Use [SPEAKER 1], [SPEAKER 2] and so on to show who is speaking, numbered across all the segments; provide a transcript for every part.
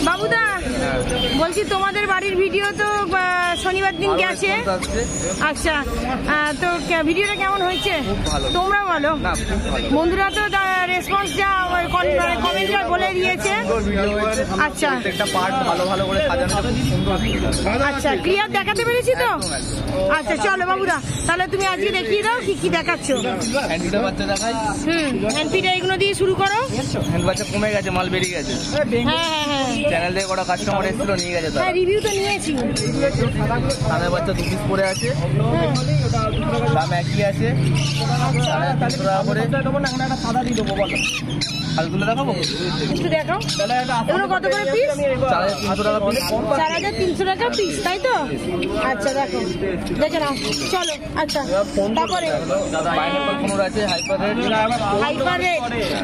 [SPEAKER 1] বাবুদা বলছি তোমাদের বাড়ির ভিডিও তো শনিবার দিন গেছে। আচ্ছা, তো ভিডিওটা কেমন হয়েছে তোমরা বলো? বন্ধুরা তো রেসপন্স যা কমেন্টে বলে দিয়েছে। আচ্ছা আচ্ছা, ক্লিয়ার দেখাতে পেরেছি তো? আচ্ছা চলো বাবুদা, তাহলে তুমি আজকে দেখিয়ে দাও কি কি দেখাচ্ছ। হ্যান্ডপিটা এগুলো দিয়ে শুরু করো।
[SPEAKER 2] হ্যান্ড বাচ্চা কমে গেছে, মাল বেরিয়ে গেছে।
[SPEAKER 1] হ্যাঁ
[SPEAKER 2] চ্যানেল থেকে কটা কাস্টমার এসেছিল, নিয়ে গেছে।
[SPEAKER 1] হ্যাঁ, রিভিউ তো নিয়েছি।
[SPEAKER 2] থানার বাচ্চা 2 পিস পরে আছে, দাম একই আছে। 300 টাকা করে সাদা দিয়ে দেবো। বলো হালগুলো দেখাবো,
[SPEAKER 1] একটু দেখাও। এগুলো কত করে পিস?
[SPEAKER 2] 4300 টাকা পিস।
[SPEAKER 1] 4300 টাকা পিস, তাই তো? আচ্ছা দেখো, দেখে নাও, চলো। আচ্ছা তারপরে
[SPEAKER 2] পাইনাপল কোন আছে,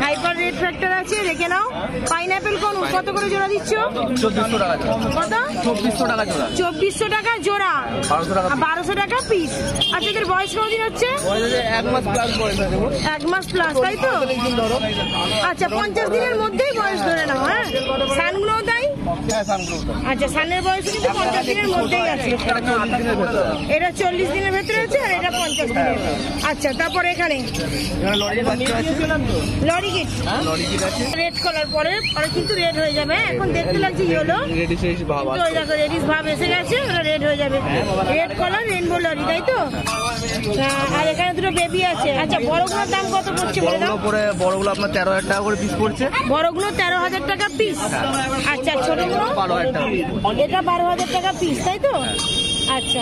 [SPEAKER 1] হাইপার রেড ফ্যাক্টর আছে, দেখে নাও। পাইনাপেল কোন কত করে জোড়া দিচ্ছ?
[SPEAKER 2] 2400 টাকা।
[SPEAKER 1] কত?
[SPEAKER 2] 2400 টাকা জোড়া।
[SPEAKER 1] 2400 টাকা জোড়া, 1200 টাকা পিস। আচ্ছা, এদের বয়স কতদিন হচ্ছে?
[SPEAKER 2] 1 মাস প্লাস বয়স আছে।
[SPEAKER 1] 1 মাস প্লাস, তাই তো? আচ্ছা, 50 দিনের মধ্যেই বয়স ধরে নাও। হ্যাঁ, সানগুলোও তাই? আচ্ছা, সানের বয়স কিন্তু 50 দিনের মধ্যেই আছে। এটা 40 দিনের ভেতরে আছে, আর এটা 50 দিনের। আচ্ছা, তারপরে এখানে লরি কিট রেড কালার, পরে কিন্তু রেড হয়ে যাবে। এখন দেখতে লাগছে ইয়েলো, দেখো রেডিশ ভাব এসে গেছে, ওটা রেড হয়ে যাবে। রেড কালার রেইনবো লরি, তাই তো? আর এখানে দুটো বেবি আছে। আচ্ছা, বড়গুলোর দাম কত পড়ছে বলে দাও?
[SPEAKER 2] বড়গুলো আপনার 13,000 টাকা করে পিস পড়ছে।
[SPEAKER 1] বড়গুলো 13,000 টাকা পিস। আচ্ছা, ছোটগুলো
[SPEAKER 2] 12,000 টাকা।
[SPEAKER 1] এটা 12,000 টাকা পিস, তাই তো? আচ্ছা,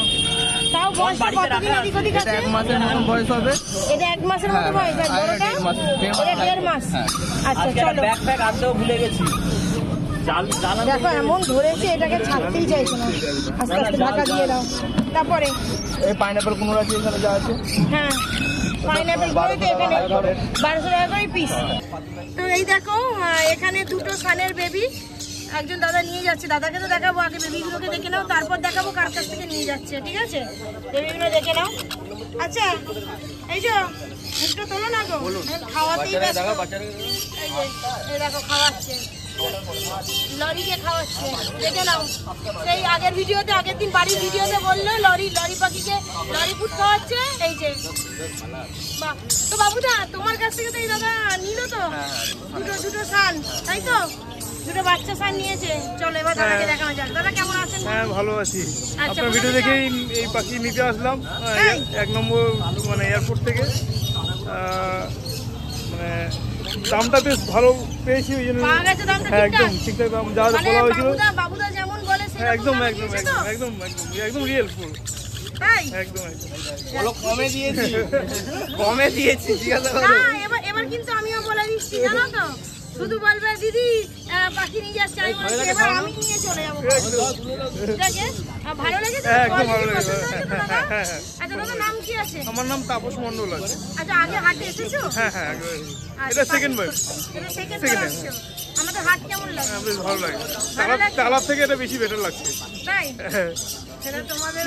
[SPEAKER 1] তাও বয়সটা কতদিন এদিক ওদিক আছে?
[SPEAKER 2] 1 মাসের মতো বয়স হবে।
[SPEAKER 1] এটা 1 মাসের মতো বয়স, আর বড়টা? এটা 1.5 মাস। আচ্ছা চলো।
[SPEAKER 2] ব্যাকপ্যাক আনতেও ভুলে গেছি।
[SPEAKER 1] দেখো এমন ধরেছে, এটাকে ছাড়তেই চাইছে না। আস্তে আস্তে ঢাকা দিয়ে দাও। তারপরে
[SPEAKER 2] এই পাইনাপল কোন আছে, এখানে যা আছে।
[SPEAKER 1] হ্যাঁ, পাইনাপেল তো এখানে 1200 টাকা করে পিস। তো এই দেখো, এখানে দুটো সানের বেবি একজন দাদা নিয়ে যাচ্ছে। দাদাকে তো দেখাবো, আগে বেবিগুলোকে দেখে নাও, তারপর দেখাবো কার কাছ থেকে নিয়ে যাচ্ছে। ঠিক আছে, বেবিগুলো দেখে নাও। আচ্ছা, এই যে মুখটা তোলো না গো, খাওয়াতেই ব্যস্ত। এই দেখো খাওয়াচ্ছে, লরিকে খাওয়াচ্ছে, দেখে নাও। সেই আগের ভিডিওতে, আগের দিন বাড়ির ভিডিওতে বললো লরি পাখিকে লরি ফুড খাওয়াচ্ছে। এই যে বাহ। তো বাবুদা, তোমার কাছ থেকে তো এই দাদা নিল তো দুটো সান, তাই তো? দুটো বাচ্চা সান নিয়েছে। চলো এবার দাদাকে দেখানো যাক। দাদা কেমন আছেন?
[SPEAKER 3] হ্যাঁ, ভালো আছি। আপনার ভিডিও দেখেই এই পাখি নিতে আসলাম, 1 নম্বর মানে এয়ারপোর্ট থেকে। মানে দামটা বেশ ভালো পেয়েছি, ওই জন্য। হ্যাঁ, একদম ঠিকঠাক দাম যা বলা হয়েছিল।
[SPEAKER 1] বাবুদা যেমন বলে
[SPEAKER 3] একদম রিয়েল ফুল।
[SPEAKER 2] কমে দিয়েছি।
[SPEAKER 1] এবার কিন্তু আমিও বলে দিচ্ছি, জানো তো? শুধু বলবে দিদি পাখি নিয়ে যাচ্ছে, এবার আমি নিয়ে চলে যাবো। ভালো লেগেছে? আচ্ছা দাদা, নাম কি আছে?
[SPEAKER 3] আমার নাম তাপস মন্ডল আছে।
[SPEAKER 1] আচ্ছা, আগে হাটে এসেছো?
[SPEAKER 3] হ্যাঁ, এটা সেকেন্ড বার।
[SPEAKER 1] আমাদের হাট কেমন লাগে?
[SPEAKER 3] বেশ ভালো লাগে, তালার থেকে এটা বেশি বেটার লাগছে।
[SPEAKER 1] তাই? সেটা তোমাদের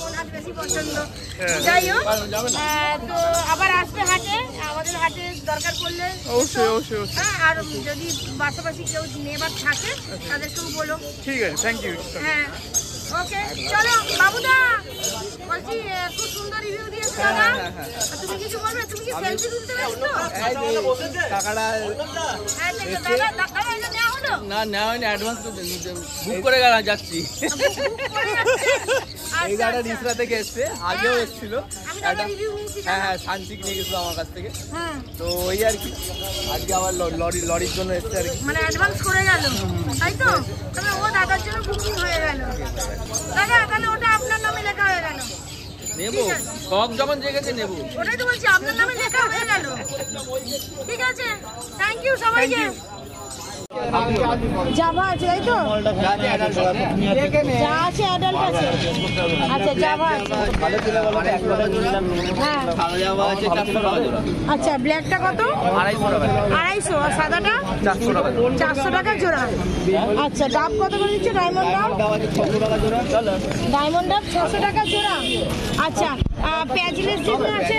[SPEAKER 1] কোন হাট বেশি পছন্দ? যাই হোক, তো আবার আসবে হাটে, আমাদের হাটে দরকার পড়লে
[SPEAKER 3] অবশ্যই।
[SPEAKER 1] হ্যাঁ, আর যদি পাশাপাশি কেউ নেবার থাকে তাদেরকেও বলো।
[SPEAKER 3] ঠিক আছে, থ্যাংক ইউ।
[SPEAKER 1] হ্যাঁ, ওকে, চলো। বাবুদা বলছি, খুব সুন্দর রিভিউ দিয়েছো দাদা। তুমি কিছু বলবে? তুমি কি সেলফি তুলতে ব্যস্ত?
[SPEAKER 2] টাকাটা
[SPEAKER 1] দাদা, এটা নেওয়া হলো?
[SPEAKER 2] না, নেওয়া হয়নি, অ্যাডভান্স তো বুক করে যাচ্ছি। এই গাড়িটা রিসরা থেকে এসছে, আগেও এসেছিল। হ্যাঁ, শান্তিক নিয়ে গেছিল আমার কাছ থেকে। তো ওই আর কি, আজকে আবার লরির জন্য এসছে আর কি।
[SPEAKER 1] মানে অ্যাডভান্স করে গেল, তাই তো? তবে ও দাদার জন্য বুকিং হয়ে গেল। দাদা, তাহলে ওটা আপনার নামে লেখা হয়ে গেল।
[SPEAKER 2] নেবো, সব যখন জেগেছে নেবো।
[SPEAKER 1] ওটাই তো বলছি, আপনার নামে লেখা হয়ে গেল। ঠিক আছে, থ্যাংক ইউ সবাইকে। জাভা আছে, তাই তো? যা আছে অ্যাডাল্ট আছে। আচ্ছা, জাভা আছে। হ্যাঁ, আচ্ছা, ব্ল্যাকটা কত? 250। আর সাদাটা 400 টাকা জোড়া। আচ্ছা, ডাব কত করে দিচ্ছে? ডায়মন্ড ডাব?
[SPEAKER 2] ডাব আছে 600 টাকা জোড়া।
[SPEAKER 1] ডায়মন্ড ডাব 600 টাকা জোড়া। আচ্ছা, প্যাজলেস যেগুলো আছে,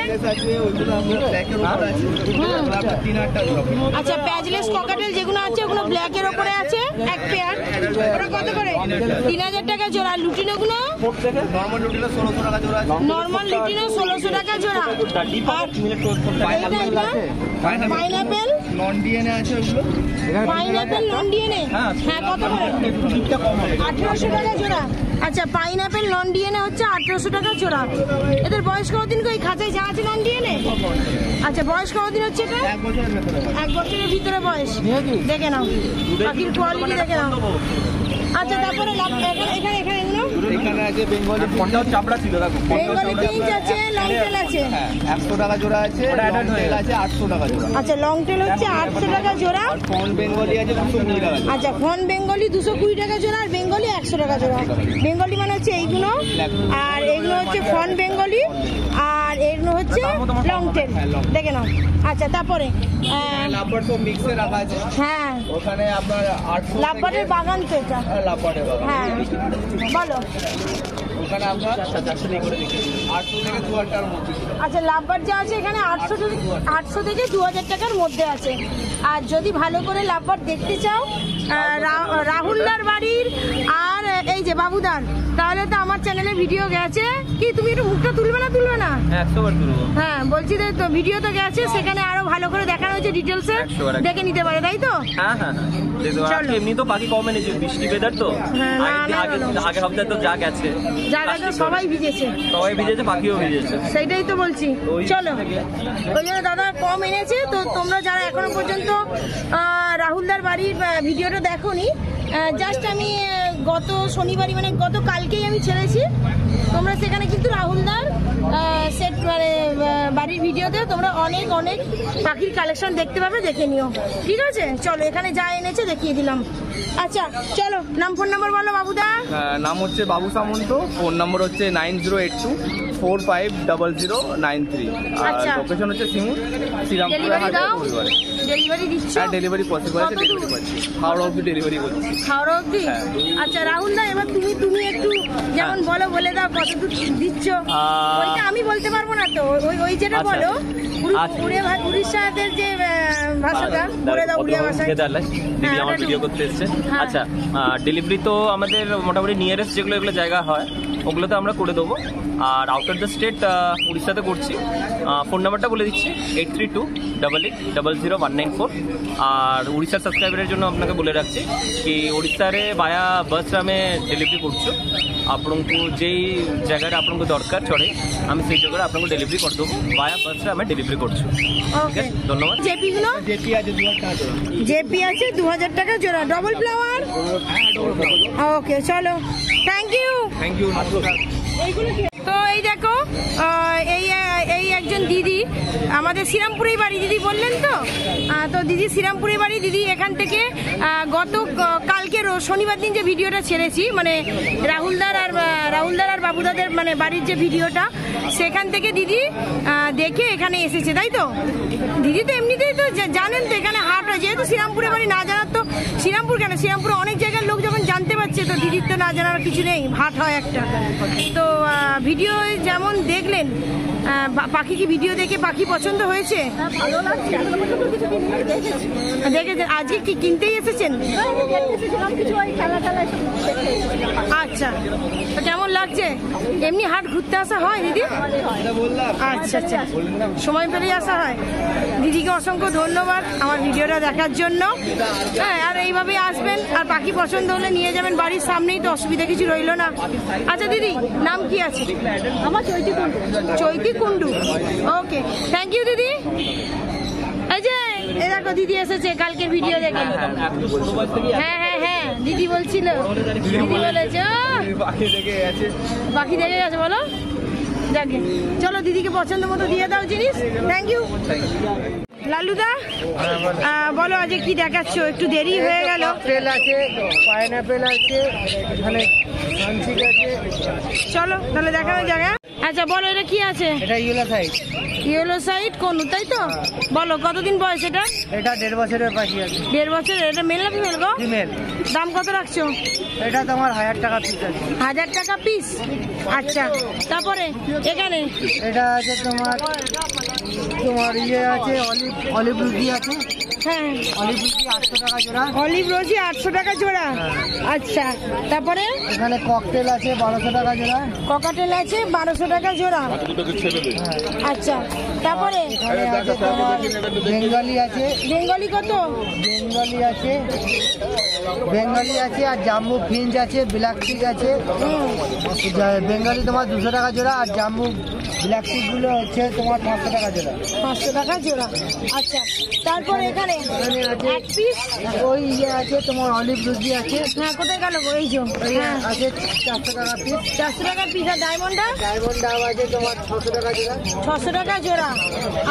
[SPEAKER 2] ওইগুলো আপনার ব্ল্যাকের উপর আছে, আপনার 3000 টাকা জোড়া।
[SPEAKER 1] আচ্ছা, প্যাজলেস ককাটেল যেগুলো আছে ওগুলো ব্ল্যাকের ওপরে আছে এক পেয়ার, ওটা কত করে? 3000 টাকা জোড়া। লুটিনোগুলো?
[SPEAKER 2] নরমাল লুটিনো 1600 টাকা জোড়া আছে।
[SPEAKER 1] নরমাল লুটিনো 1600 টাকা জোড়া। আর পাইনাপেল
[SPEAKER 2] নন ডিএনএ আছে ওগুলো।
[SPEAKER 1] পাইনাপেল নন ডিএনএ, হ্যাঁ কত করে? 1800 টাকা জোড়া। আচ্ছা, পাইনাপেল নন ডিএনএ হচ্ছে 1800 টাকা জোড়া। এদের বয়স কতদিন? এই খাঁচায় যা আছে নন ডিএনএ? আচ্ছা, বয়স কতদিন হচ্ছে এটা?
[SPEAKER 2] 1 বছরের ভেতরে।
[SPEAKER 1] 1 বছরের ভিতরে বয়স। দেখে নাও পাখির কোয়ালিটি, দেখে নাও। আচ্ছা, তারপরে এখানে এগুলো
[SPEAKER 2] এখানে আছে বেঙ্গলি ফোনটাও চাপড়া ছিল, দেখো
[SPEAKER 1] বেঙ্গলি পিঞ্চ আছে, লং টেল আছে।
[SPEAKER 2] হ্যাঁ 100 টাকা জোড়া আছে, লং টেল আছে 800 টাকা জোড়া।
[SPEAKER 1] আচ্ছা, লং টেল হচ্ছে 800 টাকা জোড়া।
[SPEAKER 2] আর ফোন বেঙ্গলি আছে 220 টাকা জোড়া।
[SPEAKER 1] আচ্ছা, ফন বেঙ্গলি 220 টাকা জোড়া, আর বেঙ্গলি 100 টাকা জোড়া। বেঙ্গলি মানে হচ্ছে এইগুলো, আর এইগুলো হচ্ছে ফন বেঙ্গলি, আর এগুলো হচ্ছে লং টেল। দেখে নাও। আচ্ছা, তারপরে
[SPEAKER 2] লাভবার্ড সব মিক্সে রাখা আছে।
[SPEAKER 1] হ্যাঁ,
[SPEAKER 2] ওখানে আপনার 800
[SPEAKER 1] লাভবার্ডের বাগান তো এটা।
[SPEAKER 2] লাভবার্ডের বাগান।
[SPEAKER 1] হ্যাঁ, বলো।
[SPEAKER 2] ওখানে আপনার 800 থেকে 2000 টাকার মধ্যে।
[SPEAKER 1] আচ্ছা, লাভবার্ড যা আছে এখানে 800 থেকে 2000 টাকার মধ্যে আছে। আর যদি ভালো করে লাভবার্ড দেখতে চাও, রাহুলদার বাড়ির আর এই যে বাবুদার, তাহলে তো আমার চ্যানেলে ভিডিও গেছে। কি তুমি একটু মুখটা তুলবে না?
[SPEAKER 2] 100 বার তুলবো।
[SPEAKER 1] হ্যাঁ, বলছি তো ভিডিও তো গেছে, সেখানে আরো ভালো করে দেখানো হয়েছে, ডিটেলসে দেখে নিতে পারে, তাই তো?
[SPEAKER 4] হ্যাঁ হ্যাঁ
[SPEAKER 1] চলো।
[SPEAKER 4] এমনি তো পাখি কম এনেছে, বৃষ্টি বেদার তো
[SPEAKER 1] হ্যাঁ,
[SPEAKER 4] আগের সপ্তাহে তো যা গেছে
[SPEAKER 1] যারা তো সবাই ভিজেছে,
[SPEAKER 4] সবাই ভিজেছে, পাখিও ভিজেছে।
[SPEAKER 1] সেইটাই তো বলছি। চলো, ওই জন্য দাদা কম এনেছে। তো তোমরা যারা এখনো পর্যন্ত রাহুলদার বাড়ির ভিডিওটা দেখোনি, জাস্ট আমি গত শনিবারই মানে গত কালকেই আমি ছেড়েছি, তোমরা সেখানে কিন্তু রাহুলদার সেট মানে বাড়ির ভিডিওতে তোমরা অনেক অনেক পাখির কালেকশন দেখতে পাবে, দেখে নিও। ঠিক আছে, চলো এখানে যা এনেছে দেখিয়ে দিলাম। আচ্ছা, চলো নাম ফোন নাম্বার বলো বাবুদা।
[SPEAKER 2] নাম হচ্ছে বাবু সামন্ত, ফোন নম্বর হচ্ছে 9082450093। আর
[SPEAKER 1] আচ্ছা।
[SPEAKER 2] লোকেশন হচ্ছে সিঙ্গুর, শ্রীরামপুর
[SPEAKER 1] ডেলিভারি
[SPEAKER 2] হাটে
[SPEAKER 1] দাও?
[SPEAKER 2] পরিবারে।
[SPEAKER 1] ডেলিভারি দিচ্ছ?
[SPEAKER 2] হ্যাঁ, ডেলিভারি পসিবল আছে,
[SPEAKER 1] কত
[SPEAKER 2] ডেলিভারি
[SPEAKER 1] দূর?
[SPEAKER 2] করছি, হাওড়া অব্দি ডেলিভারি করছি।
[SPEAKER 1] হাওড়া অব্দি?
[SPEAKER 2] হ্যাঁ।
[SPEAKER 1] আচ্ছা রাহুল দা, এবার তুমি একটু যেমন বলো, বলে দাও কত দূর দিচ্ছ। ওইটা আমি বলতে পারবো না তো, ওই যেটা
[SPEAKER 4] আচ্ছা।
[SPEAKER 1] বলো
[SPEAKER 4] আচ্ছা।
[SPEAKER 1] উড়িষ্যাদের যে ভাষাটা বলে দাও, উড়িয়া ভাষায়।
[SPEAKER 4] দিদি আমার ভিডিও করতে এসছে।
[SPEAKER 1] হ্যাঁ।
[SPEAKER 4] আচ্ছা, ডেলিভারি তো আমাদের মোটামুটি নিয়ারেস্ট যেগুলো এগুলো জায়গা হয় ওগুলোতে আমরা করে দেবো। আর আউট অফ দ্য স্টেট উড়িষ্যাতে করছি। ফোন নাম্বারটা বলে দিচ্ছি 8328800194। আর উড়িষ্যার সাবস্ক্রাইবারের জন্য আপনাকে বলে রাখছি কি ওড়িଶାରେ ବାୟା ବସ୍ରେ ଆମେ ଡେଲିଭରି କରୁଛୁ। ଆପଣଙ୍କୁ যেই ଜାଗାରେ ଆପଣଙ୍କୁ ଦରକାର ଚଢ଼େଇ, ଆମେ ସେଇ ଜାଗାରେ ଆପଣଙ୍କୁ ଡେଲିଭରି କରିଦେବୁ। ବାୟା ବସ୍ରେ ଆମେ ଡେଲିଭରି କରୁଛୁ।
[SPEAKER 1] ওকে,
[SPEAKER 4] ধন্যবাদ।
[SPEAKER 1] জেপি গুলো?
[SPEAKER 2] জেপি আছে 2000 টাকা জোড়া।
[SPEAKER 1] জেপি আছে 2000 টাকা জোড়া। Double flower? ওকে, চলো, থ্যাংক ইউ।
[SPEAKER 2] Thank you.
[SPEAKER 1] তো এই দেখো, এই একজন দিদি, আমাদের শ্রীরামপুরেই বাড়ি, দিদি বললেন তো। তো দিদি শ্রীরামপুরেই বাড়ি। দিদি এখান থেকে গত কালকের শনিবার দিন যে ভিডিওটা ছেড়েছি, মানে রাহুলদার আর বাবুদাদের মানে বাড়ির যে ভিডিওটা, সেখান থেকে দিদি দেখে এখানে এসেছে, তাই তো? দিদি তো এমনিতেই তো জানেন তো এখানে হাট হয়, যেহেতু শ্রীরামপুরে বাড়ি, না জানার তো শ্রীরামপুর কেন, শ্রীরামপুরে অনেক জায়গার লোক যখন জানতে পারছে, তো দিদির তো না জানার কিছু নেই, হাট হয় একটা। তো ভিডিও যেমন দেখলেন, পাখি কি ভিডিও দেখে পাখি পছন্দ হয়েছে? ভালো লাগছে। দেখেছেন? আজকে কি কিনতেই এসেছেন? আচ্ছা, তো কেমন লাগছে? এমনি হাট ঘুরতে আসা হয় দিদি? আচ্ছা আচ্ছা, সময় পেলেই আসা হয়। দিদিকে অসংখ্য ধন্যবাদ আমার ভিডিওটা দেখার জন্য। হ্যাঁ, আর এইভাবেই আসবেন, আর পাখি পছন্দ হলে নিয়ে যাবেন, বাড়ির সামনেই তো, অসুবিধা কিছু রইলো না। আচ্ছা দিদি, নাম কি আছে? আমার চৈতি কুন্ডু। চৈতি কুন্ডু, ওকে, থ্যাংক ইউ দিদি। এই যে এ দেখো দিদি এসেছে কালকের ভিডিও দেখে। হ্যাঁ হ্যাঁ হ্যাঁ, দিদি বলছিল, দিদি বলেছে পাখি দেখে গেছে, বলো। যাকে, চলো দিদিকে পছন্দ মতো দিয়ে দাও জিনিস। Thank you. লালুদা, বলো আজকে কি দেখাচ্ছ? একটু দেরি হয়ে গেল।
[SPEAKER 2] আপেল আছে, পাইনাপেল আছে, এখানে মানসিক আছে।
[SPEAKER 1] চলো তাহলে দেখানো জায়গা। আচ্ছা বলো এটা কি আছে?
[SPEAKER 2] এটা ইয়েলো সাইড।
[SPEAKER 1] ইয়েলো সাইড কোন, তাই তো? বলো কতদিন বয়স এটা?
[SPEAKER 2] এটা 1.5 বছরের পাখি আছে।
[SPEAKER 1] 1.5 বছরের। এটা মেল না ফিমেল গো?
[SPEAKER 2] ফিমেল।
[SPEAKER 1] দাম কত রাখছো?
[SPEAKER 2] এটা তোমার 1000 টাকা পিস আছে।
[SPEAKER 1] 1000 টাকা পিস। আচ্ছা তারপরে এখানে
[SPEAKER 2] এটা আছে তোমার ইয়ে আছে অলিভ রুজি আছে।
[SPEAKER 1] হ্যাঁ
[SPEAKER 2] অলিভ রুজি 800 টাকা জোড়া।
[SPEAKER 1] অলিভ রোজি 800 টাকা জোড়া। আচ্ছা তারপরে
[SPEAKER 2] এখানে ককটেল আছে 1200 টাকা জোড়া।
[SPEAKER 1] ককাটেল আছে 1200 টাকা জোড়া। আচ্ছা তারপরে
[SPEAKER 2] এখানে আছে তোমার বেঙ্গলি আছে।
[SPEAKER 1] বেঙ্গলি কত?
[SPEAKER 2] বেঙ্গলি আছে আর জাম্বু ফিঞ্চ আছে, ব্ল্যাক চিক আছে। বেঙ্গলি তোমার 200 টাকা জোড়া আর জাম্বু ব্ল্যাক চিক গুলো হচ্ছে তোমার 500 টাকা জোড়া।
[SPEAKER 1] 500 টাকা জোড়া। আচ্ছা তারপরে এখানে এক পিস
[SPEAKER 2] ওই ইয়ে আছে তোমার অলিভ রুজি আছে।
[SPEAKER 1] হ্যাঁ কোথায় গেল গো? এই যে হ্যাঁ
[SPEAKER 2] আছে 400 টাকা পিস।
[SPEAKER 1] 400 টাকা পিস। আর ডায়মন্ডটা?
[SPEAKER 2] ডায়মন্ড দাম আছে তোমার 600 টাকা জোড়া।
[SPEAKER 1] 600 টাকা জোড়া।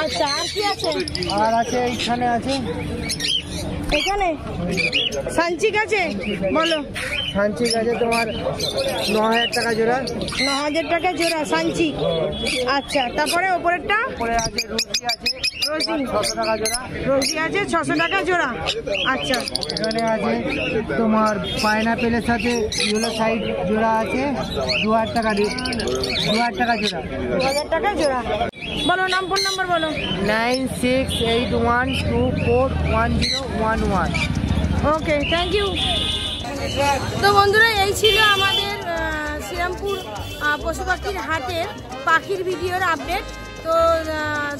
[SPEAKER 1] আচ্ছা আর কি আছে?
[SPEAKER 2] আর আছে এইখানে আছে
[SPEAKER 1] এখানে সানচিক আছে। বলো।
[SPEAKER 2] সানচিক আছে তোমার 9000 টাকা জোড়া।
[SPEAKER 1] 9000 টাকা জোড়া সানচিক। আচ্ছা তারপরে ওপরেরটা?
[SPEAKER 2] পরে আছে রুজি আছে
[SPEAKER 1] রোজি
[SPEAKER 2] 600 টাকা জোড়া।
[SPEAKER 1] রোজি আছে 600 টাকা জোড়া। আচ্ছা
[SPEAKER 2] এখানে আছে তোমার পাইনাপেলের সাথে ইয়েলো সাইড জোড়া আছে 2000 টাকা জোড়া।
[SPEAKER 1] 2000 টাকা জোড়া। বলো নাম, ফোন নাম্বার বলো।
[SPEAKER 2] 9681241011।
[SPEAKER 1] Okay thank you. তো বন্ধুরা এই ছিল আমাদের শ্রীরামপুর পশু পাখির হাটের পাখির ভিডিওর আপডেট। তো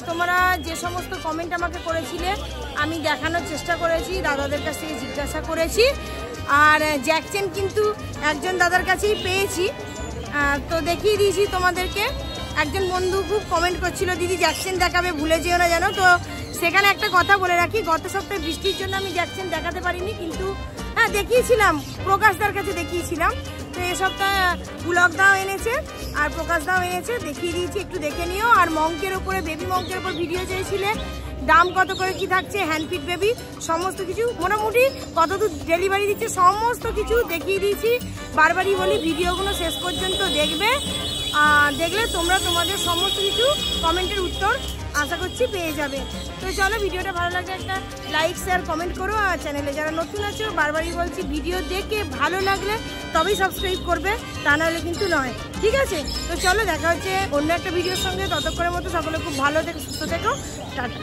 [SPEAKER 1] তোমরা যে সমস্ত কমেন্ট আমাকে করেছিলে আমি দেখানোর চেষ্টা করেছি, দাদাদের কাছ থেকে জিজ্ঞাসা করেছি। আর জ্যাকচেন কিন্তু একজন দাদার কাছেই পেয়েছি, তো দেখিয়ে দিয়েছি তোমাদেরকে। একজন বন্ধু খুব কমেন্ট করছিল দিদি জ্যাকচেন দেখাবে, ভুলে যেও না জানো। তো সেখানে একটা কথা বলে রাখি, গত সপ্তাহে বৃষ্টির জন্য আমি জ্যাকচেন দেখাতে পারিনি, কিন্তু হ্যাঁ দেখিয়েছিলাম, প্রকাশদার কাছে দেখিয়েছিলাম। তো এ সপ্তাহে পুলকদাও এনেছে আর প্রকাশদাও এনেছে, দেখিয়ে দিয়েছি, একটু দেখে নিও। আর মঙ্কের ওপরে, বেবি মঙ্কের ওপর ভিডিও চেয়েছিলে, দাম কত করে কি থাকছে, হ্যান্ডফিট বেবি সমস্ত কিছু, মোটামুটি কতদূর ডেলিভারি দিচ্ছে সমস্ত কিছু দেখিয়ে দিয়েছি। বারবারই বলি ভিডিওগুলো শেষ পর্যন্ত দেখবে, দেখলে তোমরা তোমাদের সমস্ত কিছু কমেন্টের উত্তর আশা করছি পেয়ে যাবে। তো চলো ভিডিওটা ভালো লাগলে একটা লাইক শেয়ার কমেন্ট করো। আর চ্যানেলে যারা নতুন আছো বারবারই বলছি ভিডিও দেখে ভালো লাগলে তবেই সাবস্ক্রাইব করবে, তা নাহলে কিন্তু নয়, ঠিক আছে? তো চলো দেখা হচ্ছে অন্য একটা ভিডিওর সঙ্গে, ততক্ষণের মতো সকলে খুব ভালো থেকো, সুস্থ থেকো, টাটা।